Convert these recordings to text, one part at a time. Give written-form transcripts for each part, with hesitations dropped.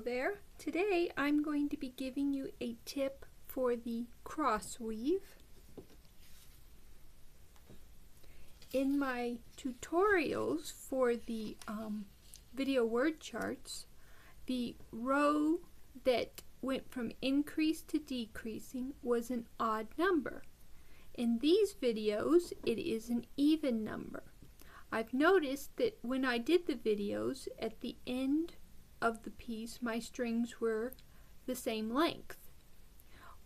there. Today I'm going to be giving you a tip for the cross weave. In my tutorials for the video word charts, the row that went from increase to decreasing was an odd number. In these videos it is an even number. I've noticed that when I did the videos, at the end of the piece my strings were the same length.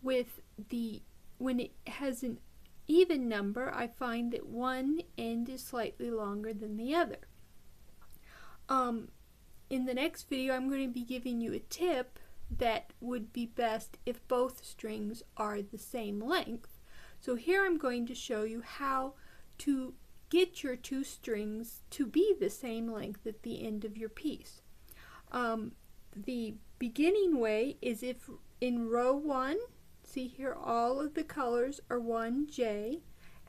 When it has an even number, I find that one end is slightly longer than the other. In the next video I'm going to be giving you a tip that would be best if both strings are the same length. So here I'm going to show you how to get your two strings to be the same length at the end of your piece. The beginning way is if in row 1, see here all of the colors are 1J,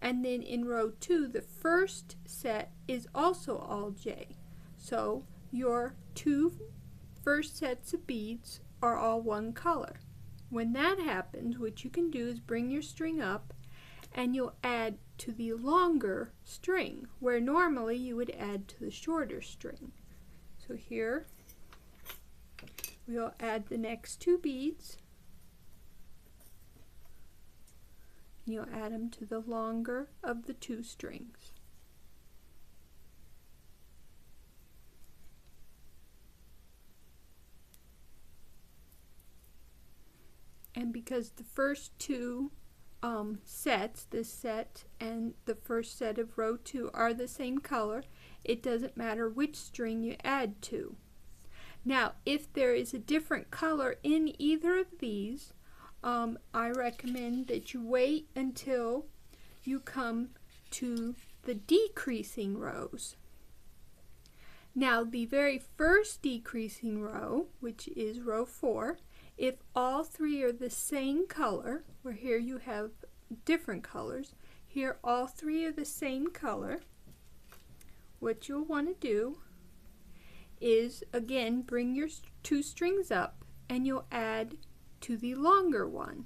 and then in row 2 the first set is also all J. So your two first sets of beads are all one color. When that happens, what you can do is bring your string up and you'll add to the longer string where normally you would add to the shorter string. So here we'll add the next two beads. You'll add them to the longer of the two strings. And because the first two sets, this set and the first set of row 2 are the same color, it doesn't matter which string you add to. Now, if there is a different color in either of these, I recommend that you wait until you come to the decreasing rows. Now, the very first decreasing row, which is row 4, if all three are the same color, where here you have different colors, here all three are the same color, what you'll want to do is, again, bring your two strings up and you'll add to the longer one,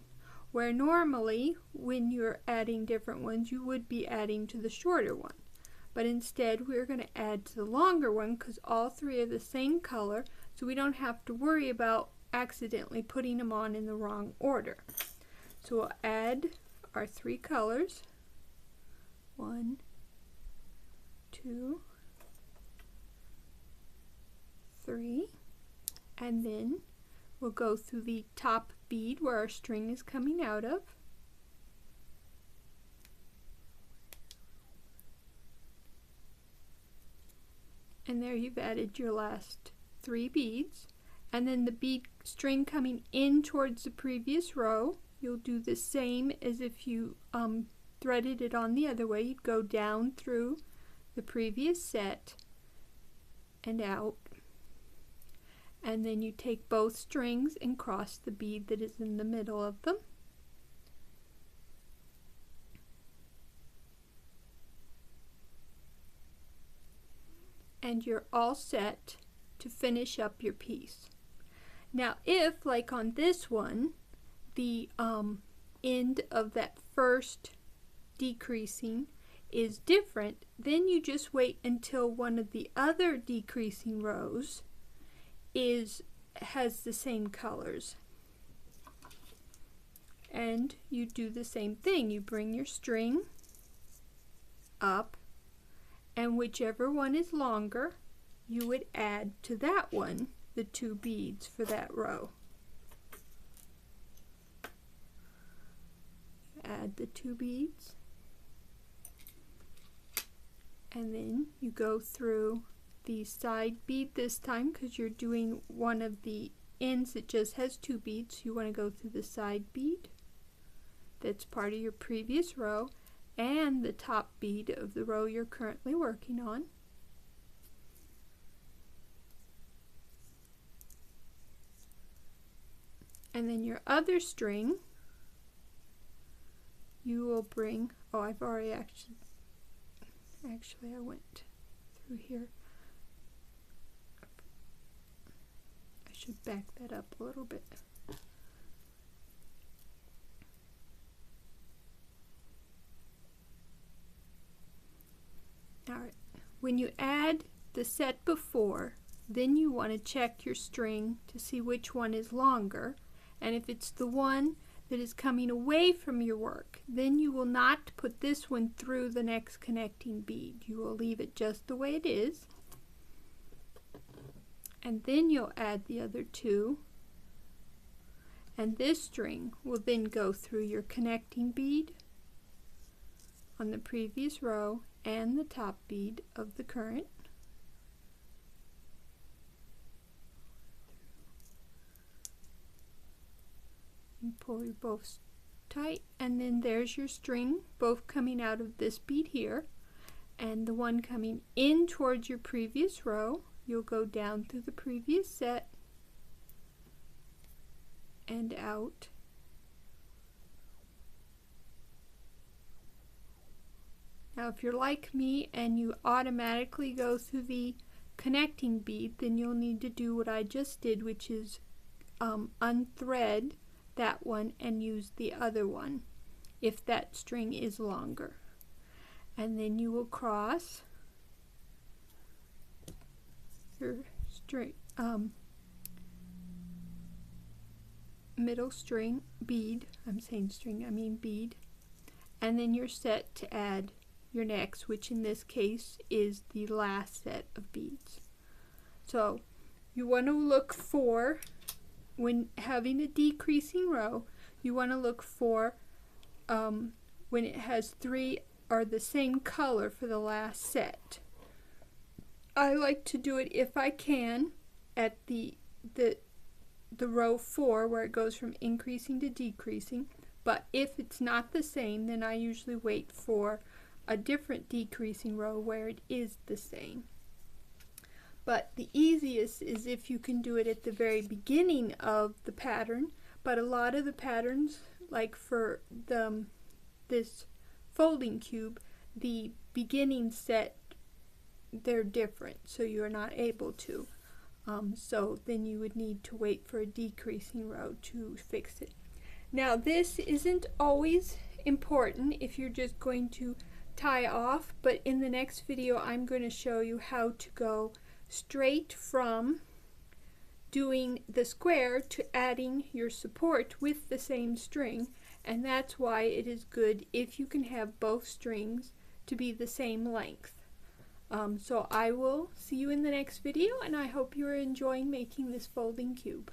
where normally when you're adding different ones you would be adding to the shorter one. But instead we're going to add to the longer one because all three are the same color, so we don't have to worry about accidentally putting them on in the wrong order. So we'll add our three colors, 1, 2, 3, and then we'll go through the top bead where our string is coming out of. And there you've added your last 3 beads. And then the bead string coming in towards the previous row, you'll do the same as if you threaded it on the other way. You'd go down through the previous set and out. And then you take both strings and cross the bead that is in the middle of them. And you're all set to finish up your piece. Now if, like on this one, the end of that first decreasing is different, then you just wait until one of the other decreasing rows has the same colors. And you do the same thing. You bring your string up, and whichever one is longer, you would add to that one the 2 beads for that row. Add the 2 beads, and then you go through the side bead this time because you're doing one of the ends that just has 2 beads. You want to go through the side bead that's part of your previous row and the top bead of the row you're currently working on. And then your other string, you will bring, oh, I've already actually I went through here. should back that up a little bit. Alright, when you add the set before, then you want to check your string to see which one is longer, and if it's the one that is coming away from your work, then you will not put this one through the next connecting bead. You will leave it just the way it is, and then you'll add the other two, and this string will then go through your connecting bead on the previous row and the top bead of the current. And pull you both tight, and then there's your string, both coming out of this bead here, and the one coming in towards your previous row. You'll go down through the previous set and out. Now if you're like me and you automatically go through the connecting bead, then you'll need to do what I just did, which is unthread that one and use the other one if that string is longer. And then you will cross your string, middle string bead, I'm saying string, I mean bead, and then you're set to add your next, which in this case is the last set of beads. So you want to look for, when having a decreasing row, you want to look for when it has three are the same color for the last set. I like to do it if I can at the row 4 where it goes from increasing to decreasing, but if it's not the same, then I usually wait for a different decreasing row where it is the same. But the easiest is if you can do it at the very beginning of the pattern, but a lot of the patterns, like for this folding cube, the beginning set, they're different, so you're not able to. So then you would need to wait for a decreasing row to fix it. Now this isn't always important if you're just going to tie off, but in the next video I'm going to show you how to go straight from doing the square to adding your support with the same string, and that's why it is good if you can have both strings to be the same length. So I will see you in the next video, and I hope you are enjoying making this folding cube.